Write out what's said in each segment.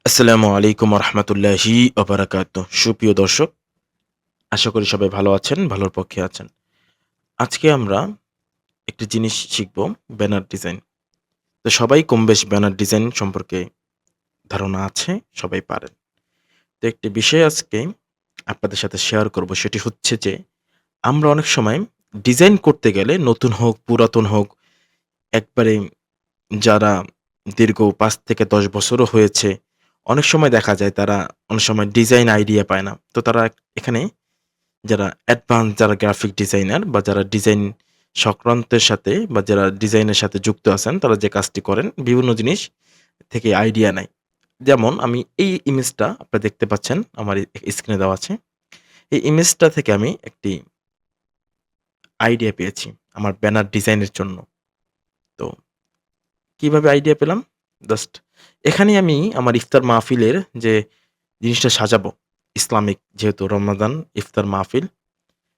আসসালামু আলাইকুম রহমতুল্লাহি ওবারাকাতুহ। সুপ্রিয় দর্শক, আশা করি সবাই ভালো আছেন, ভালোর পক্ষে আছেন। আজকে আমরা একটি জিনিস শিখব, ব্যানার ডিজাইন। তো সবাই কমবেশ ব্যানার ডিজাইন সম্পর্কে ধারণা আছে, সবাই পারেন। তো একটি বিষয় আজকে আপনাদের সাথে শেয়ার করব, সেটি হচ্ছে যে আমরা অনেক সময় ডিজাইন করতে গেলে নতুন হোক, পুরাতন হোক, একবারে যারা দীর্ঘ ৫ থেকে ১০ বছরও হয়েছে, অনেক সময় দেখা যায় তারা অনেক সময় ডিজাইন আইডিয়া পায় না। তো তারা এখানে যারা অ্যাডভান্স, যারা গ্রাফিক ডিজাইনার বা যারা ডিজাইন সংক্রান্তের সাথে বা যারা ডিজাইনের সাথে যুক্ত আছেন, তারা যে কাজটি করেন, বিভিন্ন জিনিস থেকে আইডিয়া নেয়। যেমন আমি এই ইমেজটা আপনারা দেখতে পাচ্ছেন, আমার স্ক্রিনে দেওয়া আছে। এই ইমেজটা থেকে আমি একটি আইডিয়া পেয়েছি আমার ব্যানার ডিজাইনের জন্য। তো কিভাবে আইডিয়া পেলাম? জাস্ট এখানেই আমি আমার ইফতার মাহফিলের যে জিনিসটা সাজাবো, ইসলামিক যেহেতু রমাদান ইফতার মাহফিল,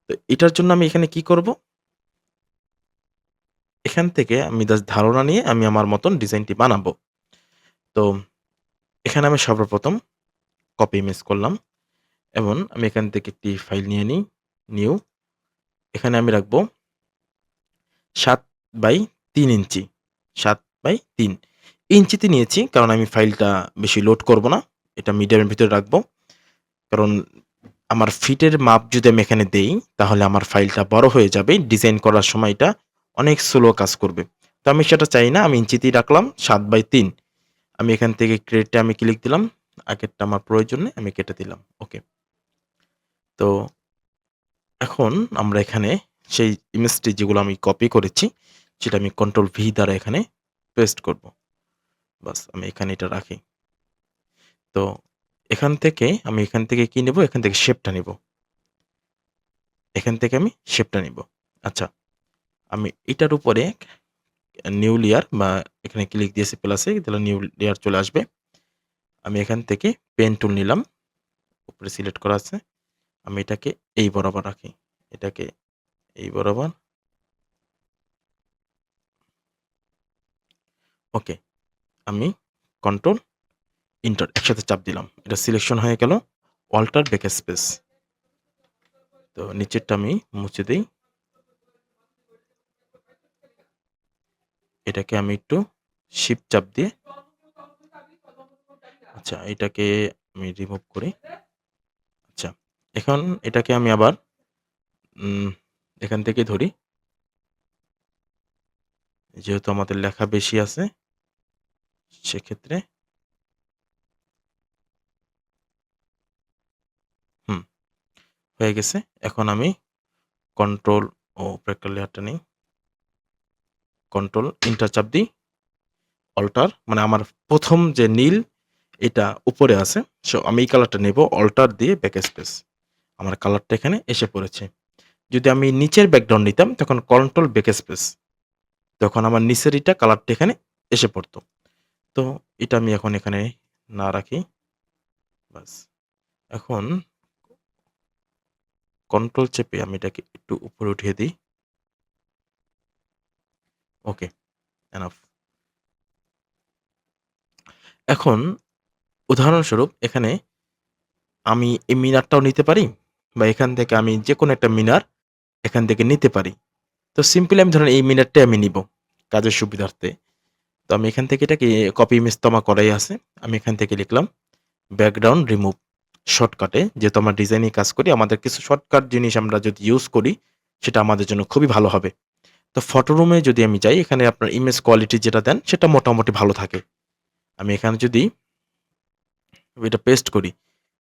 তো এটার জন্য আমি এখানে কি করব? এখান থেকে আমি জাস্ট ধারণা নিয়ে আমি আমার মতন ডিজাইনটি বানাবো। তো এখানে আমি সর্বপ্রথম কপি ইমেজ করলাম এবং আমি এখান থেকে একটি ফাইল নিয়ে নিই। নিউ, এখানে আমি রাখবো 7/3 ইঞ্চি। 7/3 ইঞ্চিতে নিয়েছি কারণ আমি ফাইলটা বেশি লোড করব না। এটা মিডিয়ামের ভিতরে রাখবো। কারণ আমার ফিটের মাপ যদি আমি এখানে দেই, তাহলে আমার ফাইলটা বড় হয়ে যাবে। ডিজাইন করার সময় এটা অনেক স্লো কাজ করবে। তো আমি সেটা চাই না। আমি ইঞ্চিতেই রাখলাম 7/3। আমি এখান থেকে ক্রিয়েটে আমি ক্লিক দিলাম। আগেরটা আমার প্রয়োজন নেই, আমি কেটে দিলাম। ওকে। তো এখন আমরা এখানে সেই ইমেজটি যেগুলো আমি কপি করেছি, সেটা আমি কন্ট্রোল ভি দ্বারা এখানে পেস্ট করব। বাস আমি এখানে এটা রাখি। তো এখান থেকে কি নেব? এখান থেকে শেপটা নিব। এখান থেকে আমি শেপটা নিব। আচ্ছা, আমি এটার উপরে নিউ লেয়ার বা এখানে ক্লিক দিয়েছি প্লাসে, তাহলে নিউ লেয়ার চলে আসবে। আমি এখান থেকে পেন টুল নিলাম। উপরে সিলেক্ট করা আছে। আমি এটাকে এই বরাবর রাখি। এটাকে এই বরাবর। ওকে। আমি কন্ট্রোল এন্টার একসাথে চাপ দিলাম। এটা সিলেকশন হয়ে গেল। Alter backspace. তো নিচেরটা আমি মুছে দেই। এটাকে আমি একটু শিফট চাপ দিয়ে, আচ্ছা এটাকে আমি রিমুভ করি। আচ্ছা, এখন এটাকে আমি আবার এখান থেকে ধরি। যেহেতু আমাদের লেখা বেশি আছে, সেক্ষেত্রে হুম, হয়ে গেছে। এখন আমি কন্ট্রোল ও উপরে একটা লেয়ারটা নেই। কন্ট্রোল এন্টার চাপ দিই। অল্টার মানে আমার ১ম যে নীল, এটা উপরে আছে। সো আমি এই কালারটা নেব। অল্টার দিয়ে ব্যাকস্পেস। আমার কালারটা এখানে এসে পড়েছে। যদি আমি নিচের ব্যাকগ্রাউন্ড নিতাম, তখন কন্ট্রোল ব্যাকস্পেস। তখন আমার নিচের এটা কালারটা এখানে এসে পড়তো। তো এটা আমি এখন এখানে না রাখি। বাস। এখন কন্ট্রোল চেপে আমি এটাকে একটু উপরে উঠিয়ে দিই। ওকে, এনাফ। এখন উদাহরণস্বরূপ এখানে আমি এই মিনারটাও নিতে পারি বা এখান থেকে আমি যেকোনো একটা মিনার এখান থেকে নিতে পারি। তো সিম্পলি আমি ধরেন এই মিনারটাই আমি নিবো কাজের সুবিধার্থে। তো আমি এখান থেকে এটাকে কপি ইমেজ তো আমার করাই আছে। আমি এখান থেকে লিখলাম ব্যাকগ্রাউন্ড রিমুভ। শর্টকাটে যেহেতু আমরা ডিজাইনিং কাজ করি, আমাদের কিছু শর্টকাট জিনিস আমরা যদি ইউজ করি, সেটা আমাদের জন্য খুবই ভালো হবে। তো ফটো রুমে যদি আমি যাই, এখানে আপনার ইমেজ কোয়ালিটি যেটা দেন, সেটা মোটামুটি ভালো থাকে। আমি এখানে যদি এটা পেস্ট করি,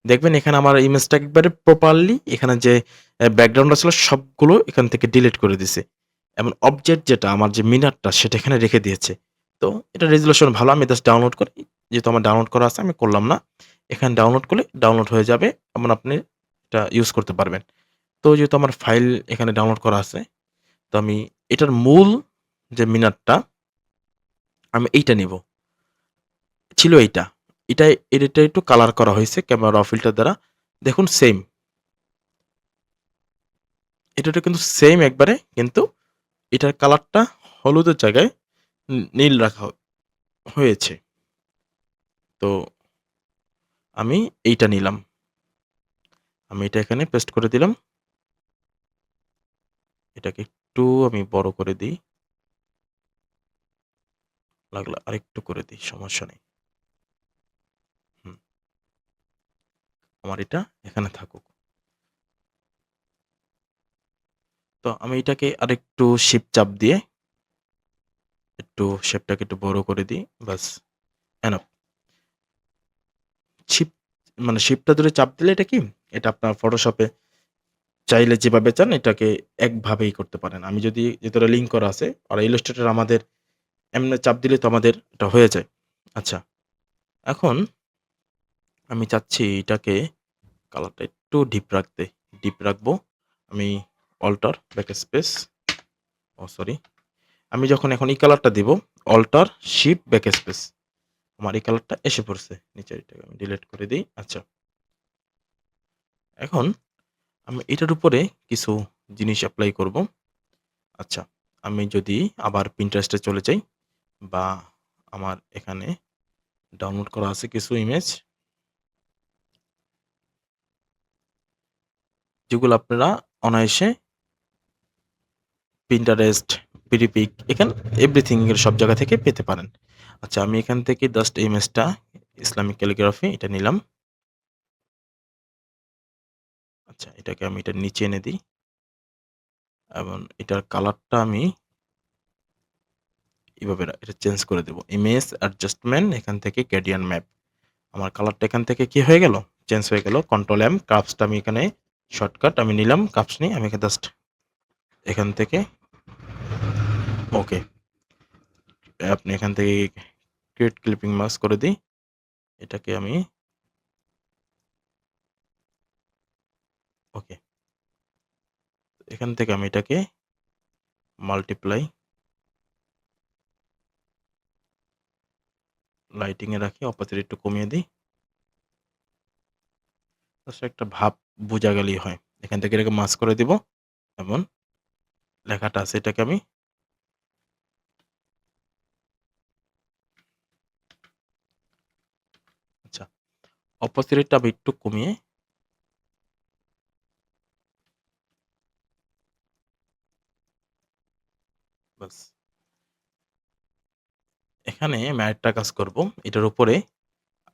দেখবেন এখানে আমার ইমেজটা একবারে প্রপারলি এখানে যে ব্যাকগ্রাউন্ড ছিল সবগুলো এখান থেকে ডিলিট করে দিছে। এবং অবজেক্ট যেটা আমার যে মিনারটা সেটা এখানে রেখে দিয়েছে। তো এটা রেজোলিউশন ভালো। আমি জাস্ট ডাউনলোড করি। যেহেতু আমার ডাউনলোড করা আছে আমি করলাম না। এখানে ডাউনলোড করলে ডাউনলোড হয়ে যাবে এবং আপনি এটা ইউজ করতে পারবেন। তো যেহেতু আমার ফাইল এখানে ডাউনলোড করা আছে, তো আমি এটার মূল যে মিনারটা আমি এইটা নিবো। ছিল এইটা। এটা একটু কালার করা হয়েছে ক্যামেরা র ফিল্টার দ্বারা। দেখুন সেইম। এটাটা কিন্তু সেইম একবারে, কিন্তু এটার কালারটা হলুদের জায়গায় নীল রাখা হয়েছে। তো আমি এইটা নিলাম। আমি এটা এখানে পেস্ট করে দিলাম। এটাকে একটু আমি বড় করে দিই। লাগলে আরেকটু করে দিই, সমস্যা নেই। হুম, আমার এটা এখানে থাকুক। তো আমি এটাকে আরেকটু শিফট চাপ দিয়ে একটু শেপটাকে একটু বড় করে দিই। বাস এনাফ। শিফট মানে শিফটটা ধরে চাপ দিলে এটা কি? এটা আপনার ফটোশপে চাইলে যেভাবে চান এটাকে একভাবেই করতে পারেন। আমি যদি যেহেতু লিঙ্ক করা আছে আর ইলাস্ট্রেটর আমাদের এমনি চাপ দিলে তো আমাদের এটা হয়ে যায়। আচ্ছা, এখন আমি চাচ্ছি এটাকে কালারটা একটু ডিপ রাখতে। ডিপ রাখবো। আমি অল্টার ব্যাকস্পেস সরি। আমি যখন এখন এই কালারটা দিব অল্টার শিফট ব্যাকস্পেস, আমার এই কালারটা এসে পড়ছে নিচে। এটাকে আমি ডিলিট করে দিই। আচ্ছা, এখন আমি এটার উপরে কিছু জিনিস এপ্লাই করব। আচ্ছা, আমি যদি আবার Pinterest এ চলে যাই বা আমার এখানে ডাউনলোড করা আছে কিছু ইমেজ, যেগুলো আপনারা অনায়াসে Pinterest, পিডিপিক এখানে এভরিথিং এর সব জায়গা থেকে পেতে পারেন। আচ্ছা, আমি এখান থেকে জাস্ট ইমেজটা ইসলামিক ক্যালিগ্রাফি এটা নিলাম। আচ্ছা, এটাকে আমি এটার নিচে এনে দিই এবং এটার কালারটা আমি এভাবে এটা চেঞ্জ করে দেব। ইমেজ অ্যাডজাস্টমেন্ট এখান থেকে গ্রেডিয়েন্ট ম্যাপ। আমার কালারটা এখান থেকে কি হয়ে গেল? চেঞ্জ হয়ে গেল। কন্ট্রোল এম, কার্ভসটা আমি এখানে শর্টকাট আমি নিলাম। কার্ভস নিয়ে আমি জাস্ট এখান থেকে ওকে। আপনি এখান থেকে ক্রিয়েট ক্লিপিং মাস্ক করে দিই। এটাকে আমি ওকে। এখান থেকে আমি এটাকে মাল্টিপ্লাই লাইটিং এ রাখি, অপাসিটি একটু কমিয়ে দিই। জাস্ট একটা ভাব বোঝা গেলেই হয়। এখান থেকে এটাকে মাস্ক করে দিব এবং লেখাটা আছে এটাকে আমি আচ্ছা, অপাসিটিটা আমি একটু কমিয়ে বাস। এখানে আমি আরেকটা কাজ করব। এটার উপরে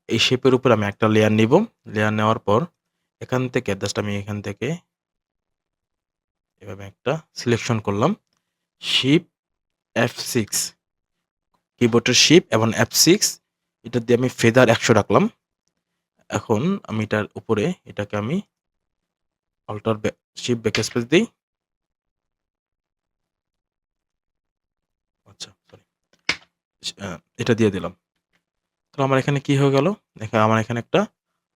এই শেপের উপরে আমি একটা লেয়ার নিব। লেয়ার নেওয়ার পর এখান থেকে জাস্ট আমি এখান থেকে এভাবে একটা সিলেকশন করলাম। শিফট F6, কিবোর্ডের শিফট এবং F6 এটা দিয়ে আমি ফেদার 100 রাখলাম। এখন আমি এটার উপরে এটাকে আমি অল্টার শিফট ব্যাকস্পেস দিই। আচ্ছা, সরি। এটা দিয়ে দিলাম। তো আমার এখানে কি হয়ে গেল? আমার এখানে একটা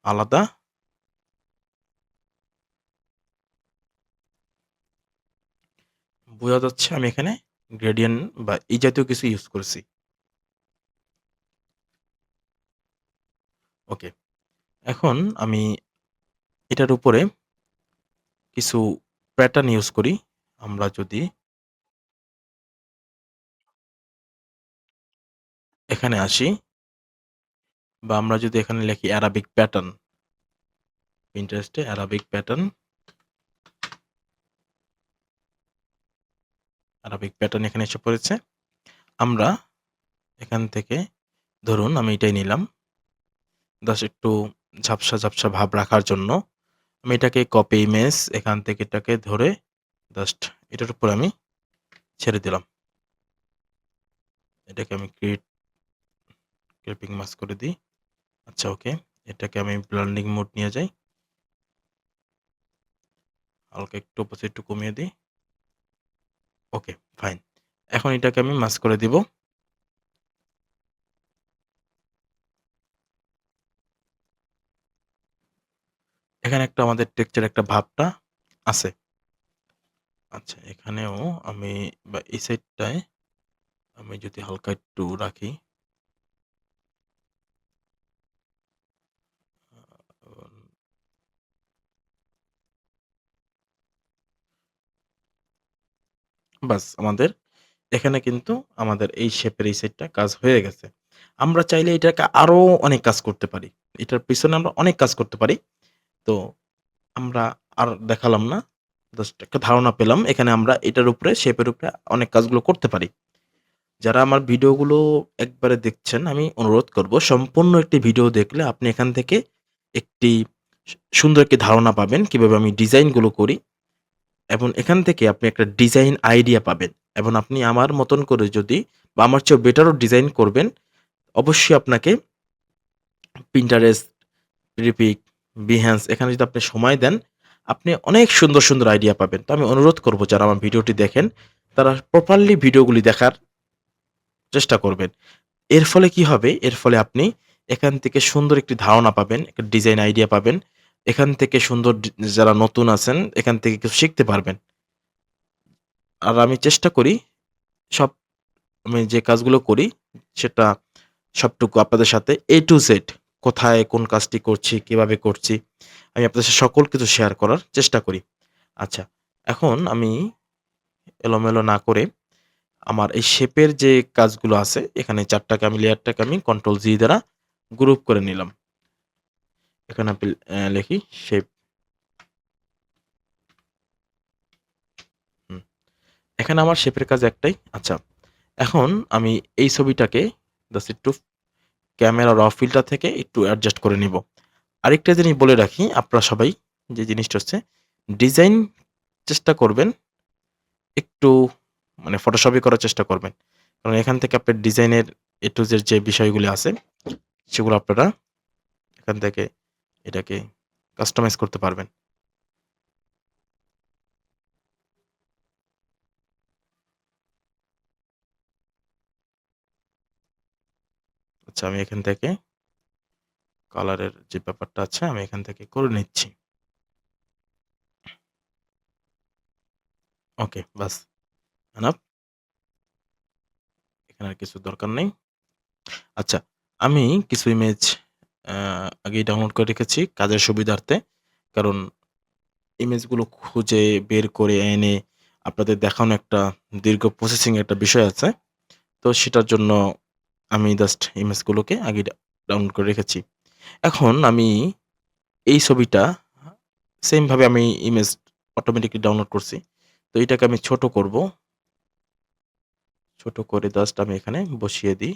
আলাদা বোঝা যাচ্ছে আমি এখানে গ্রেডিয়েন্ট বা এই জাতীয় কিছু ইউজ করেছি। ওকে। এখন আমি এটার উপরে কিছু প্যাটার্ন ইউজ করি। আমরা যদি এখানে আসি বা আমরা যদি এখানে লিখি অ্যারাবিক প্যাটার্ন, Pinterest এ অ্যারাবিক প্যাটার্ন, অ্যারাবিক প্যাটার্ন এখানে এসে পড়েছে। আমরা এখান থেকে ধরুন আমি এটাই নিলাম। জাস্ট একটু ঝাপসা, ঝাপসা ভাব রাখার জন্য আমি এটাকে কপি ইমেজ এখান থেকে এটাকে ধরে জাস্ট এটার উপর আমি ছেড়ে দিলাম। এটাকে আমি ক্লিপিং মাস্ক করে দিই। আচ্ছা, ওকে। এটাকে আমি ব্লেন্ডিং মোড নিয়ে যাই। হালকা একটু অপোজিট একটু কমিয়ে দিই। ওকে, ফাইন। এখন এটাকে আমি মাস্ক করে দিব। এখানে একটা আমাদের টেক্সচার একটা ভাবটা আছে। আচ্ছা, এখানেও আমি বা এই সাইডটায় আমি যদি হালকা একটু রাখি। বাস আমাদের এখানে কিন্তু আমাদের এই শেপের এই সাইডটা কাজ হয়ে গেছে। আমরা চাইলে এটাকে আরো অনেক কাজ করতে পারি। এটার পেছনে আমরা অনেক কাজ করতে পারি। তো আমরা আর দেখালাম না। জাস্ট একটা ধারণা পেলাম। এখানে আমরা এটার উপরে শেপের উপরে অনেক কাজগুলো করতে পারি। যারা আমার ভিডিওগুলো একবারে দেখছেন, আমি অনুরোধ করব সম্পূর্ণ একটি ভিডিও দেখলে আপনি এখান থেকে একটি সুন্দর একটি ধারণা পাবেন কিভাবে আমি ডিজাইনগুলো করি এবং এখান থেকে আপনি একটা ডিজাইন আইডিয়া পাবেন এবং আপনি আমার মতন করে যদি বা আমার চেয়েও বেটারও ডিজাইন করবেন, অবশ্যই আপনাকে Pinterest, Pick, Behance এখানে যদি আপনি সময় দেন, আপনি অনেক সুন্দর, সুন্দর আইডিয়া পাবেন। তো আমি অনুরোধ করব যারা আমার ভিডিওটি দেখেন, তারা প্রপারলি ভিডিওগুলি দেখার চেষ্টা করবেন। এর ফলে কি হবে? এর ফলে আপনি এখান থেকে সুন্দর একটি ধারণা পাবেন, একটা ডিজাইন আইডিয়া পাবেন। এখান থেকে সুন্দর যারা নতুন আছেন, এখান থেকে কিছু শিখতে পারবেন। আর আমি চেষ্টা করি সব আমি যে কাজগুলো করি, সেটা সবটুকু আপনাদের সাথে A to Z কোথায় কোন কাজটি করছি, কিভাবে করছি, আমি আপনাদের সাথে সকল কিছু শেয়ার করার চেষ্টা করি। আচ্ছা, এখন আমি এলোমেলো না করে আমার এই শেপের যে কাজগুলো আছে, এখানে ৪ টাকে আমি লেয়ারটাকে আমি কন্ট্রোল জি দ্বারা গ্রুপ করে নিলাম। এখানে আপনি লিখি শেপ। হুম, এখানে আমার শেপের কাজ একটাই। আচ্ছা, এখন আমি এই ছবিটাকে জাস্ট একটু ক্যামেরা র ফিল্টার থেকে একটু অ্যাডজাস্ট করে নিব। আরেকটা জিনিস বলে রাখি, আপনারা সবাই যে জিনিসটা হচ্ছে ডিজাইন চেষ্টা করবেন একটু মানে ফটোশপই করার চেষ্টা করবেন। কারণ এখান থেকে আপনার ডিজাইনের A to Z যে বিষয়গুলি আছে, সেগুলো আপনারা এখান থেকে এটাকে কাস্টমাইজ করতে পারবেন। আচ্ছা, আমি এখান থেকে কালারের যে ব্যাপারটা আছে, আমি এখান থেকে করে নিচ্ছি। ওকে, বাস এনাফ। এখানে আর কিছু দরকার নেই। আচ্ছা, আমি কিছু ইমেজ আগেই ডাউনলোড করে রেখেছি কাজের সুবিধার্থে। কারণ ইমেজগুলো খুঁজে বের করে এনে আপনাদের দেখানো একটা দীর্ঘ প্রসেসিং একটা বিষয় আছে। তো সেটার জন্য আমি জাস্ট ইমেজগুলোকে আগে ডাউনলোড করে রেখেছি। এখন আমি এই ছবিটা সেম ভাবে আমি ইমেজ অটোমেটিক্যালি ডাউনলোড করছি। তো এটাকে আমি ছোট করব। ছোট করে জাস্ট আমি এখানে বসিয়ে দিই।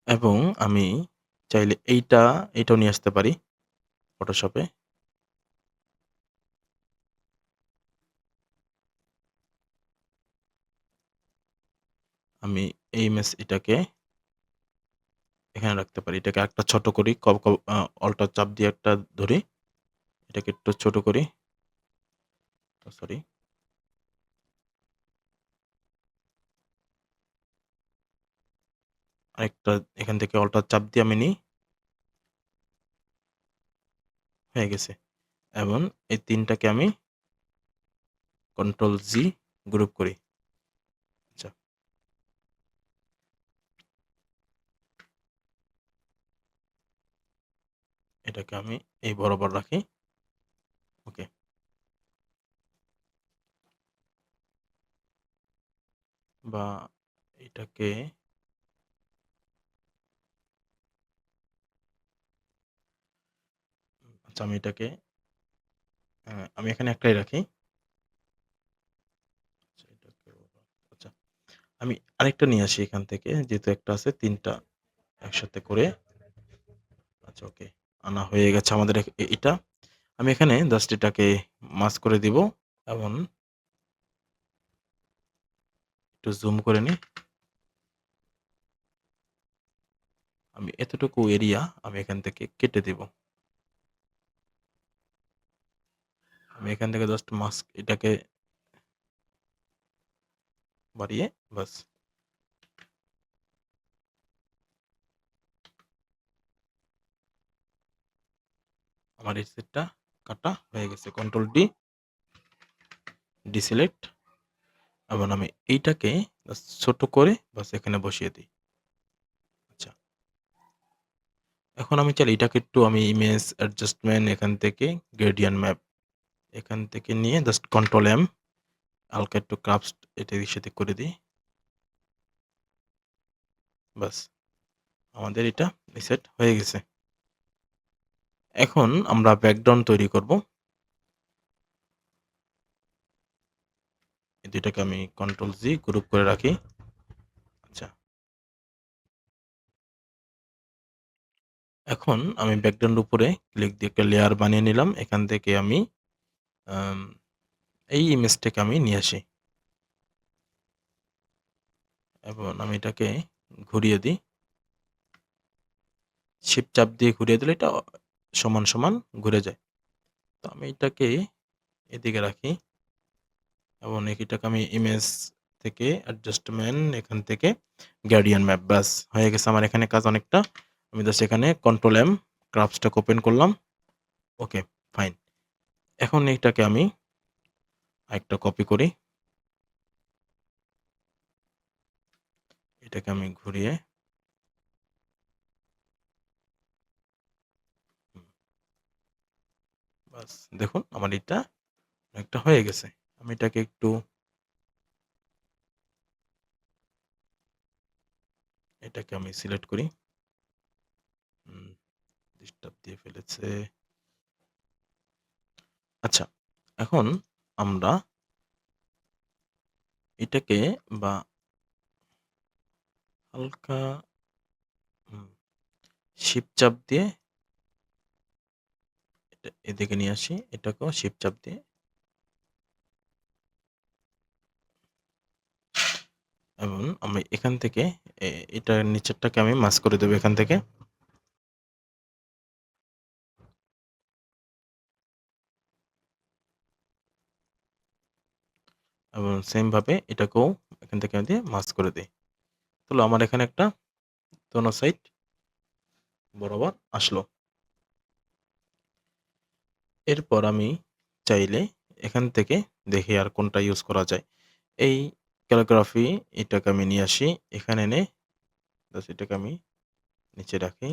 এবং আমি চাইলে এইটাও নিয়ে আসতে পারি ফটোশপে। আমি এই ইমেজ এটাকে এখানে রাখতে পারি। এটাকে আরেকটা ছোট করি। অল্টার চাপ দিয়ে একটা ধরি। এটাকে একটু ছোট করি। সরি। আরেকটা এখান থেকে অল্টার চাপ দিয়ে আমি নিই। হয়ে গেছে। এবং এই ৩ টাকে আমি কন্ট্রোল জি গ্রুপ করি। আচ্ছা। এটাকে আমি এই বরাবর রাখি। ওকে। বা এটাকে আচ্ছা, আমি এটাকে আমি এখানে একটাই রাখি। আচ্ছা, আচ্ছা, আমি আরেকটা নিয়ে আসি এখান থেকে। যেহেতু একটা আছে ৩ টা একসাথে করে। আচ্ছা, ওকে। আনা হয়ে গেছে আমাদের এটা। আমি এখানে জাস্ট এটাকে মার্জ করে দিব এবং একটু জুম করে নিই। আমি এতটুকু এরিয়া আমি এখান থেকে কেটে দিব। আমি এখান থেকে জাস্ট মাস্ক এটাকে বাড়িয়ে বাস আমার এই সেটটা কাটা হয়ে গেছে। কন্ট্রোল ডি ডিসিলেক্ট এবং আমি এইটাকে জাস্ট ছোট করে বাস এখানে বসিয়ে দিই। আচ্ছা, এখন আমি চাইলে এটাকে একটু আমি ইমেজ অ্যাডজাস্টমেন্ট এখান থেকে গ্রেডিয়েন্ট ম্যাপ এখান থেকে নিয়ে জাস্ট কন্ট্রোল এম হালকা একটু ক্রাফটস এটার সাথে করে দিই। বাস আমাদের এটা সেট হয়ে গেছে। এখন আমরা ব্যাকগ্রাউন্ড তৈরি করব। এই দুইটাকে আমি কন্ট্রোল জি গ্রুপ করে রাখি। আচ্ছা, এখন আমি ব্যাকগ্রাউন্ড উপরে ক্লিক দিয়ে একটা লেয়ার বানিয়ে নিলাম। এখান থেকে আমি আম, এই ইমেজটাকে আমি নিয়ে আসি এবং আমি এটাকে ঘুরিয়ে দিই। শিফট চাপ দিয়ে ঘুরিয়ে দিলে এটা সমান সমান ঘুরে যায়। তো আমি এটাকে এদিকে রাখি এবং এটাকে আমি ইমেজ থেকে অ্যাডজাস্টমেন্ট, এখান থেকে গ্রেডিয়েন্ট ম্যাপ। ব্যাস হয়ে গেছে আমার এখানে কাজ অনেকটা। আমি জাস্ট এখানে কন্ট্রোল এম ক্রাফটসটাকে ওপেন করলাম। ওকে, ফাইন। এখন এইটাকে আমি আরেকটা কপি করি। এটাকে আমি ঘুরিয়ে বাস দেখুন আমার এটা অনেকটা হয়ে গেছে। আমি এটাকে একটু এটাকে আমি সিলেক্ট করি। ডিস্টার্ব দিয়ে ফেলেছে। আচ্ছা, এখন আমরা এটাকে বা হালকা শিফট চাপ দিয়ে এদিকে নিয়ে আসি। এটাকেও শিফট চাপ দিয়ে এবং আমি এখান থেকে এটার নিচেরটাকে আমি মাস্ক করে দেবো এখান থেকে। এবং সেম ভাবে এটাকেও এখান থেকে আমি দিয়ে মাস্ক করে দিই। তাহলে আমার এখানে একটা দোনো সাইড বরাবর আসলো। এরপর আমি চাইলে এখান থেকে দেখি আর কোনটা ইউজ করা যায়। এই ক্যালিগ্রাফি এটাকে আমি নিয়ে আসি এখানে এনে জাস্ট এটাকে আমি নিচে রাখি।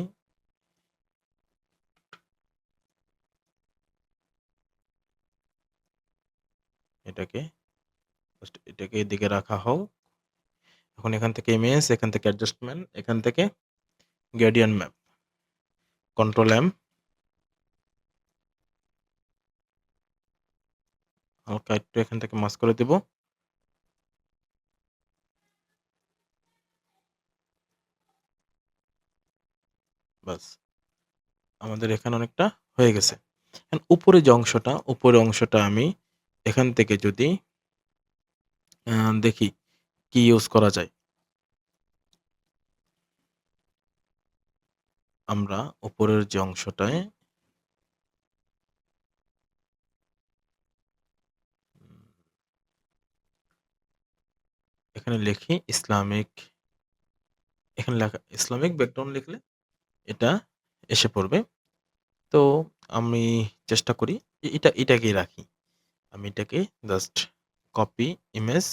এটাকে জাস্ট এটাকে এদিকে রাখা হোক। এখন এখান থেকে ইমেজ, এখান থেকে অ্যাডজাস্টমেন্ট, এখান থেকে গ্রেডিয়েন্ট ম্যাপ, কন্ট্রোল এম হালকা একটু এখান থেকে মাস্ক করে দেব। বাস আমাদের এখানে অনেকটা হয়ে গেছে। এখন উপরের অংশটা আমি এখান থেকে যদি দেখি কি ইউজ করা যায়। আমরা উপরের যে অংশটায় এখানে লিখি ইসলামিক, এখানে লেখা ইসলামিক ব্যাকগ্রাউন্ড লিখলে এটা এসে পড়বে। তো আমি চেষ্টা করি এটাকেই রাখি। আমি এটাকে জাস্ট কপি ইমেজ,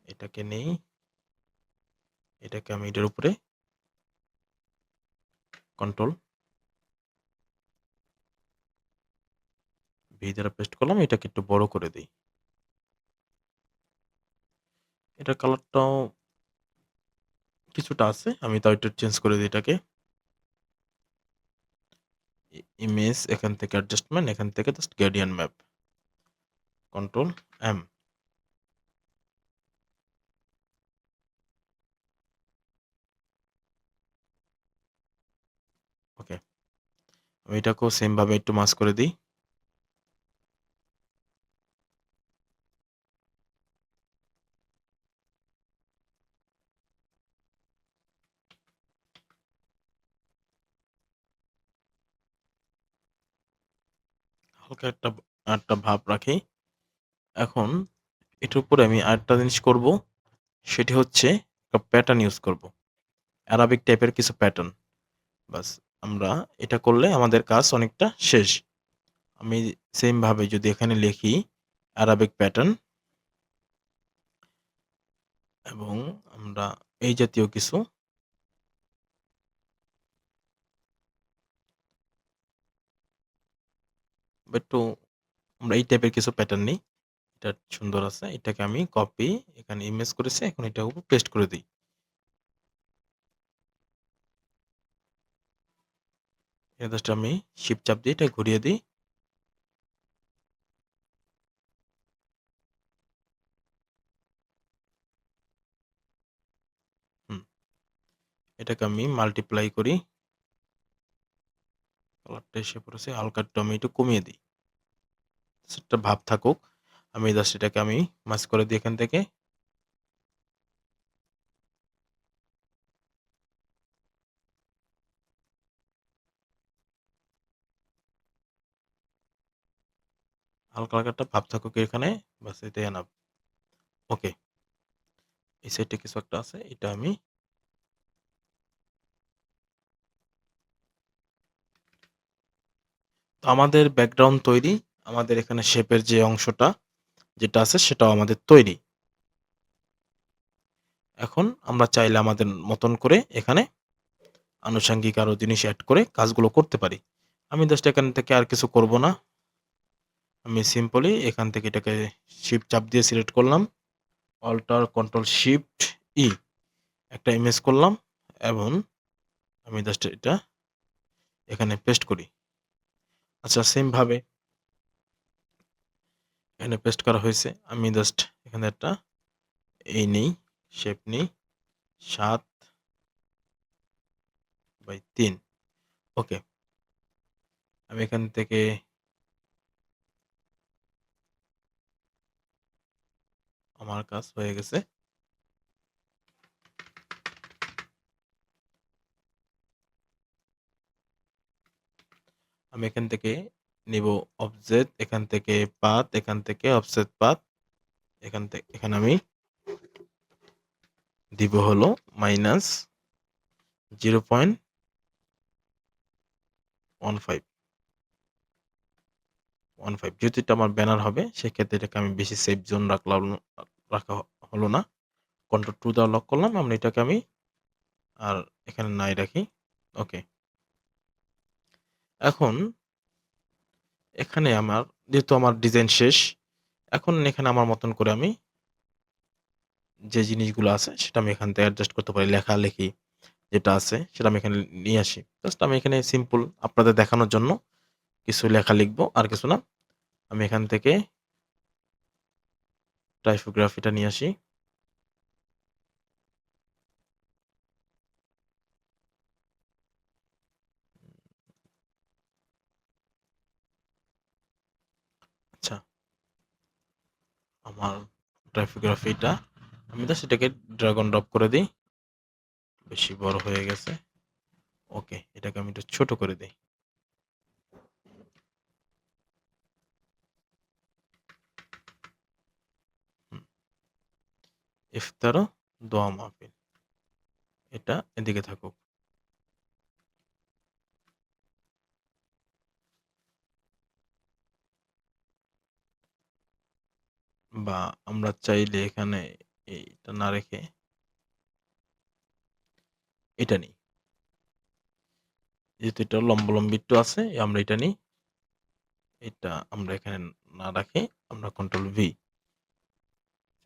এটাকে নেই, এটাকে আমি এটার উপরে কন্ট্রোল ভি দ্বারা পেস্ট করলাম। এটাকে একটু বড় করে দিই। এটার কালারটাও কিছুটা আছে, আমি তাও একটু চেঞ্জ করে দিই এটাকে। ইমেজ, এখান থেকে অ্যাডজাস্টমেন্ট, এখান থেকে just gradient map, control M. Okay, আমি এটাকেও সেম ভাবে একটু মাস করে দিই। হালকা একটা একটা ভাব রাখি। এখন এটার উপরে আমি আরেকটা জিনিস করব, সেটি হচ্ছে একটা প্যাটার্ন ইউজ করব, অ্যারাবিক টাইপের কিছু প্যাটার্ন। বাস আমরা এটা করলে আমাদের কাজ অনেকটা শেষ। আমি সেম ভাবে যদি এখানে লিখি অ্যারাবিক প্যাটার্ন এবং আমরা এই জাতীয় কিছু একটু আমরা এই টাইপের কিছু প্যাটার্ন নিই। এটা সুন্দর আছে। এটাকে আমি কপি এখানে ইমেজ করেছি। এখন এটার উপর পেস্ট করে দিই। এটা জাস্ট আমি শিফট চাপ দিয়ে এটা ঘুরিয়ে দিই। হুম, এটাকে আমি মাল্টিপ্লাই করি। কালারটা এসে পড়েছে। হালকা টমেটো কমিয়ে দিই। একটা ভাব থাকুক। আমি জাস্ট এটাকে আমি মার্জ করে দিই এখান থেকে। হালকা একটা ভাব থাকুক এখানে। বাস এটাই এনাফ। ওকে। এই সাইডে কিছু একটা আছে। এটা আমি তো আমাদের ব্যাকগ্রাউন্ড তৈরি। আমাদের এখানে শেপের যে অংশটা যেটা আছে সেটাও আমাদের তৈরি। এখন আমরা চাইলে আমাদের মতন করে এখানে আনুষঙ্গিক আরো জিনিস এড করে কাজগুলো করতে পারি। আমি জাস্ট এখান থেকে আর কিছু করব না। আমি সিম্পলি এখান থেকে এটাকে শিফট চাপ দিয়ে সিলেক্ট করলাম। অল্টার কন্ট্রোল শিফট ই একটা ইমেজ করলাম এবং আমি জাস্ট এটা এখানে পেস্ট করি। আচ্ছা, সেম ভাবে এখানে পেস্ট করা হয়েছে। আমি জাস্ট এখানে একটা এই নেই, শেপ নেই 7/3। ওকে। আমি এখান থেকে আমার কাজ হয়ে গেছে। আমি এখান থেকে নিব অবজেক্ট, এখান থেকে পাথ, এখান থেকে অফসেট পাথ, এখানে আমি দিব হলো -0.15 যেহেতু এটা আমার ব্যানার হবে সেক্ষেত্রে এটাকে আমি বেশি সেফ জোন রাখা হলো না। কন্ট্রোল 2 দেওয়া লক করলাম। আমরা এটাকে আমি আর এখানে নাই রাখি। ওকে। এখন এখানে আমার যেহেতু আমার ডিজাইন শেষ, এখন এখানে আমার মতন করে আমি যে জিনিসগুলো আছে সেটা আমি এখান থেকে অ্যাডজাস্ট করতে পারি। লেখালেখি যেটা আছে সেটা আমি এখানে নিয়ে আসি। জাস্ট আমি এখানে সিম্পল আপনাদের দেখানোর জন্য কিছু লেখা লিখবো আর কিছু না। আমি এখান থেকে টাইপোগ্রাফিটা নিয়ে আসি। আচ্ছা, আমার টাইপোগ্রাফিটা আমি জাস্ট এটাকে ড্র্যাগ অ্যান্ড ড্রপ করে দিই। বেশি বড় হয়ে গেছে। ওকে, এটাকে আমি একটু ছোট করে দিই। হুম, ইফতারও দোয়া মাহফিল। এটা এদিকে থাকুক। বা আমরা চাইলে এখানে এইটা না রেখে এটা নিই। যেহেতু এটা লম্বালম্বি একটু আছে, আমরা এটা নিই। এটা আমরা এখানে না রাখে আমরা কন্ট্রোল ভি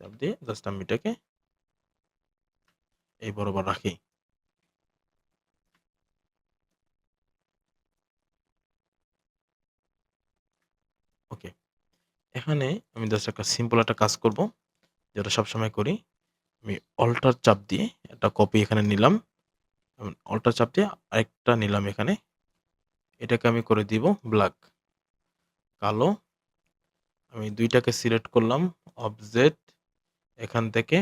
চাপ দিয়ে জাস্ট আমি এটাকে এই বরাবর রাখি। ওকে। এখানে আমি জাস্ট একটা সিম্পল একটা কাজ করব, যেটা সবসময় করি। আমি অল্টার চাপ দিয়ে একটা কপি এখানে নিলাম। অল্টার চাপ দিয়ে আরেকটা নিলাম এখানে। এটাকে আমি করে দিব ব্ল্যাক, কালো। আমি ২ টাকে সিলেক্ট করলাম। অবজেক্ট, এখান থেকে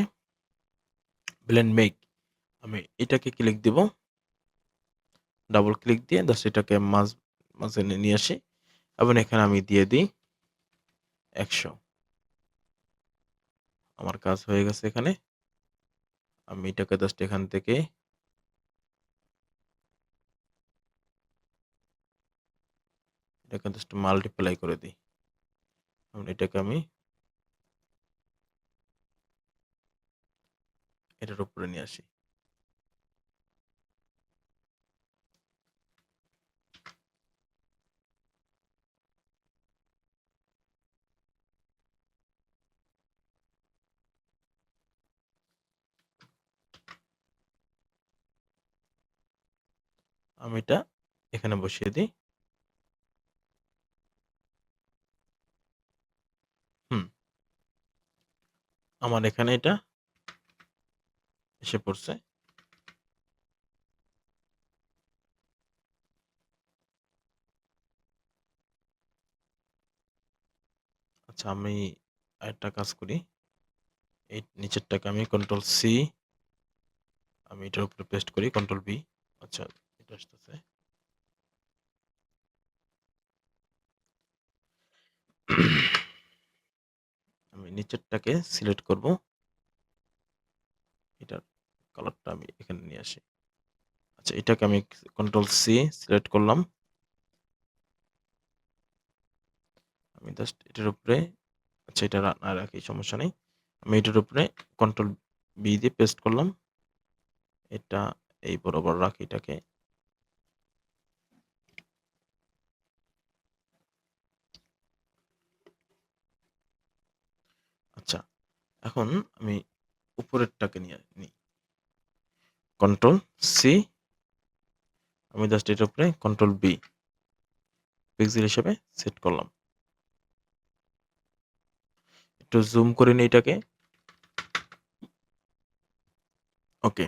ব্লেন্ড মেক। আমি এটাকে ক্লিক দিব। ডাবল ক্লিক দিয়ে জাস্ট এটাকে মাঝে নিয়ে আসি এবং এখানে আমি দিয়ে দিই ১০০। আমার কাজ হয়ে গেছে এখানে। আমি এটাকে জাস্ট এখান থেকে এটাকে জাস্ট মাল্টিপ্লাই করে দিই। এটাকে আমি এটার উপরে নিয়ে আসি। আমি এটা এখানে বসিয়ে দিই। হুম, আমার এখানে এটা এসে পড়ছে। আচ্ছা, আমি আরেকটা কাজ করি। এই নিচেরটাকে আমি কন্ট্রোল সি, আমি এটার উপরে পেস্ট করি, কন্ট্রোল বি। আচ্ছা, এটা আসতেছে। আমি নিচেরটাকে সিলেক্ট করব, এটার কালারটা আমি এখানে নিয়ে আসি। আচ্ছা, এটাকে আমি কন্ট্রোল সি সিলেক্ট করলাম। আমি জাস্ট এটার উপরে, আচ্ছা এটা না রাখি, সমস্যা নেই। আমি এটার উপরে কন্ট্রোল বি দিয়ে পেস্ট করলাম। এটা এই বরাবর রাখি এটাকে। আচ্ছা, এখন আমি উপরেরটাকে নিয়ে নিই, কন্ট্রোল সি, আমি জাস্ট এটার উপরে কন্ট্রোল বি পিক্সেল হিসেবে সেট করলাম। একটু জুম করে নিই এটাকে। ওকে,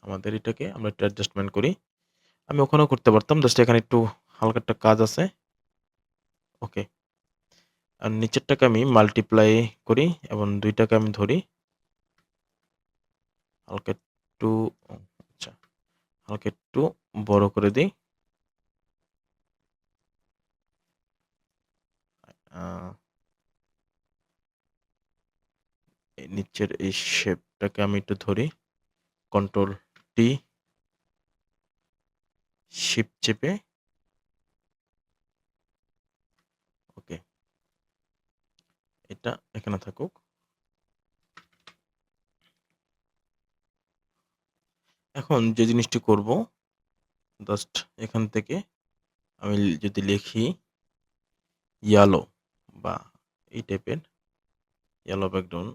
আমাদের এটাকে আমরা একটু অ্যাডজাস্টমেন্ট করি। আমি ওখানেও করতে পারতাম, জাস্ট এখানে একটু হালকা একটা কাজ আছে। ওকে, আর নিচেরটাকে আমি মাল্টিপ্লাই করি এবং দুইটাকে আমি ধরি হালকা একটু। আচ্ছা, হালকা একটু বড় করে দিই। নিচের এই শেপটাকে আমি একটু ধরি, কন্ট্রোল টি, শিফট চেপে। ওকে, এটা এখানে থাকুক। এখন যে জিনিসটি করব, জাস্ট এখান থেকে আমি যদি লিখি ইয়েলো বা এই টাইপের ইয়েলো ব্যাকগ্রাউন্ড,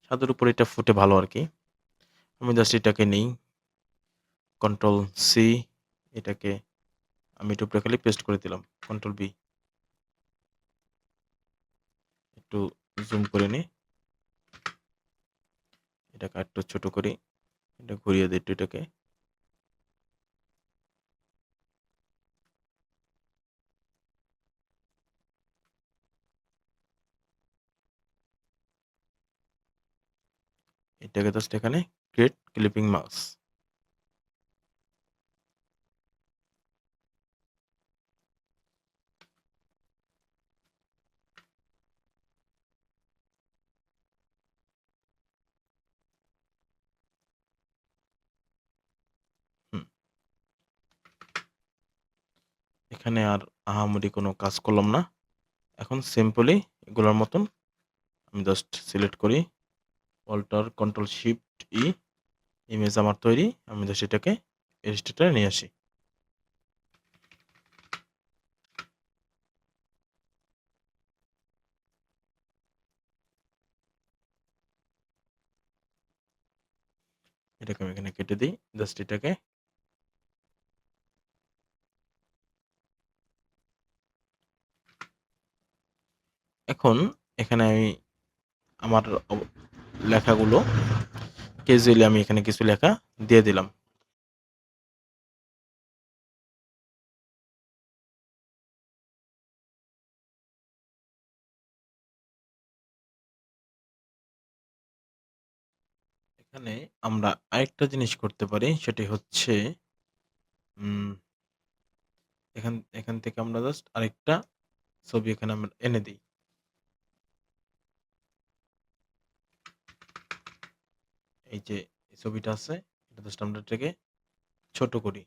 ছাদের উপর এটা ফুটে ভালো আর কি। আমি জাস্ট এটাকে নেই, কন্ট্রোল সি, এটাকে আমি একটু উপরে খালি পেস্ট করে দিলাম, কন্ট্রোল বি, একটু জুম করে নিই, এটাকে একটু ছোট করি, এটা ঘুরিয়ে দিই একটু এটাকে। এটাকে জাস্ট এখানে ক্রিয়েট ক্লিপিং মাস্ক। হুম, এখানে আর আহামরি কোনো কাজ করলাম না। এখন সিম্পলি এগুলোর মতন আমি জাস্ট সিলেক্ট করি, অল্টার কন্ট্রোল শিফট ই, ইমেজ আমার তৈরি। আমি জাস্ট এটাকে ইলাস্ট্রেটরে নিয়ে আসি। এটাকে আমি এখানে কেটে দিই, জাস্ট এটাকে। এখন এখানে আমি আমার লেখাগুলো ক্যাজুয়ালি আমি এখানে কিছু লেখা দিয়ে দিলাম। এখানে আমরা আরেকটা জিনিস করতে পারি, সেটি হচ্ছে উম, এখান এখান থেকে আমরা জাস্ট আরেকটা ছবি এখানে আমরা এনে দিই। এই যে এই ছবিটা আছে, এটা জাস্ট আমরা এটাকে ছোট করি।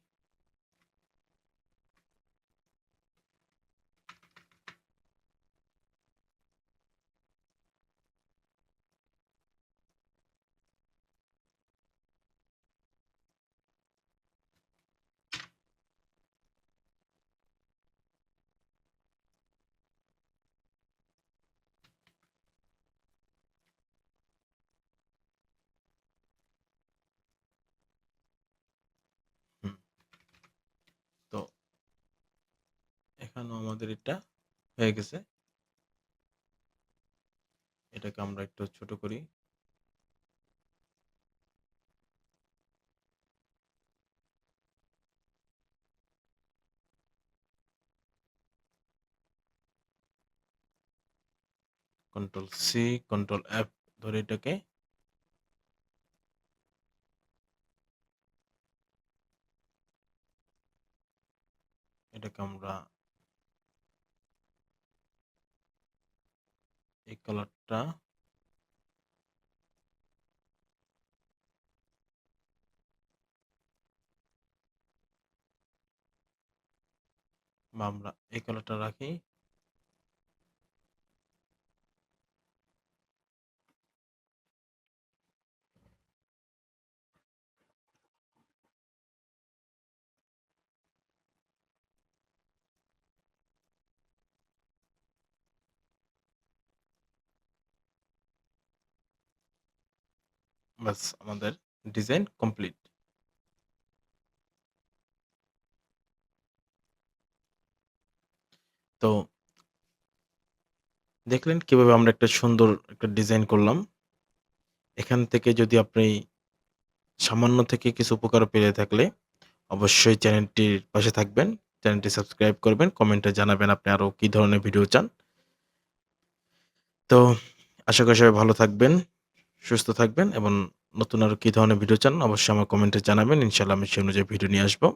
আমাদের এটা হয়ে গেছে। এটাকে আমরা একটু ছোট করি। কন্ট্রোল সি, কন্ট্রোল এফ ধরে এটাকে আমরা এই কালারটা বা আমরা এই কালারটা রাখি। বাস আমাদের ডিজাইন কমপ্লিট। তো দেখলেন কিভাবে আমরা একটা সুন্দর একটা ডিজাইন করলাম। এখান থেকে যদি আপনি সামান্য থেকে কিছু উপকার পেয়ে থাকলে অবশ্যই চ্যানেলটির পাশে থাকবেন। চ্যানেলটি সাবস্ক্রাইব করবেন, কমেন্টে জানাবেন আপনি আরো কি ধরনের ভিডিও চান। তো আশা করি সবাই ভালো থাকবেন, সুস্থ থাকবেন এবং নতুন আরো কি ধরনের ভিডিও চান অবশ্যই আমার কমেন্টে জানাবেন। ইনশাআল্লাহ আমি সেই অনুযায়ী ভিডিও নিয়ে আসবো।